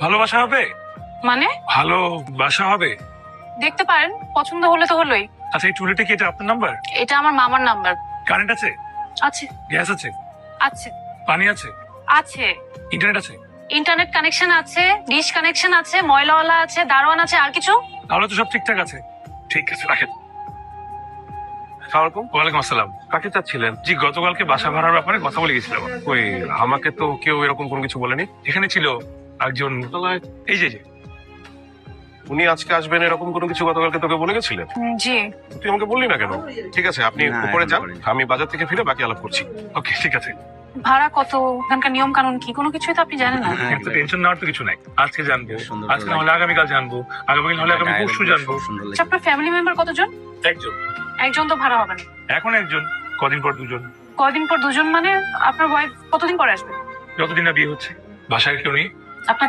ভালোবাসা হবে? মানে ভালোবাসা হবে? দেখতে পারেন, পছন্দ হলে তো হলোই। আচ্ছা, এই চুড়িটা কি এটা আপনার নাম্বার? এটা আমার মামার নাম্বার। কারেন্ট আছে? আছে গ্যাস আছে? আছে পানি আছে? আছে। ইন্টারনেট আছে? ইন্টারনেট কানেকশন আছে, ডিশ কানেকশন আছে, ময়লাওয়ালা আছে, দারোয়ান আছে, আর কিছু? তাহলে তো সব ঠিকঠাক আছে। ঠিক আছে, রাখেন। ওয়ালাইকুম আসসালাম। কাকে চাচ্ছিলেন? জি, গতকালকে বাসা ভাড়ার ব্যাপারে কথা বলে গেছিলাম। ওই আমাকে তো কেউ এরকম কোনো কিছু বলেনি। এখানে ছিল একজন, এই যে উনি আজকে আসবেন এরকম কোনো কিছু গতকালকে তোকে বলে গেছিলেন? জি। তুই আমাকে বললি না কেন? ঠিক আছে, আপনি না, উপরে এখন যান, করিনি। আমি বাজার থেকে ফিরে বাকি আলাপ করছি। ওকে, ঠিক আছে। ভাড়া কত, এখানকার নিয়ম কানুন কি, কোনো কিছুই তো আপনি জানেন না। হ্যাঁ, কিন্তু টেনশন নেওয়ার তো কিছু নাই। আজকে জানবো, সুন্দর আজকে করে হলে আগামীকাল জানবো, আগামীকাল হলে আগামী পরশু জানবো। সুন্দর আচ্ছা, আপনার ফ্যামিলি মেম্বার কতজন? একজন। একজন তো ভাড়া হবে না। এখন একজন, কদিন পর দুজন। কয়দিন পর দুজন মানে আপনার ওয়াইফ কতদিন পরে আসবে? যতদিন না বিয়ে হচ্ছে। বাসায় কেউ নেই? আপনার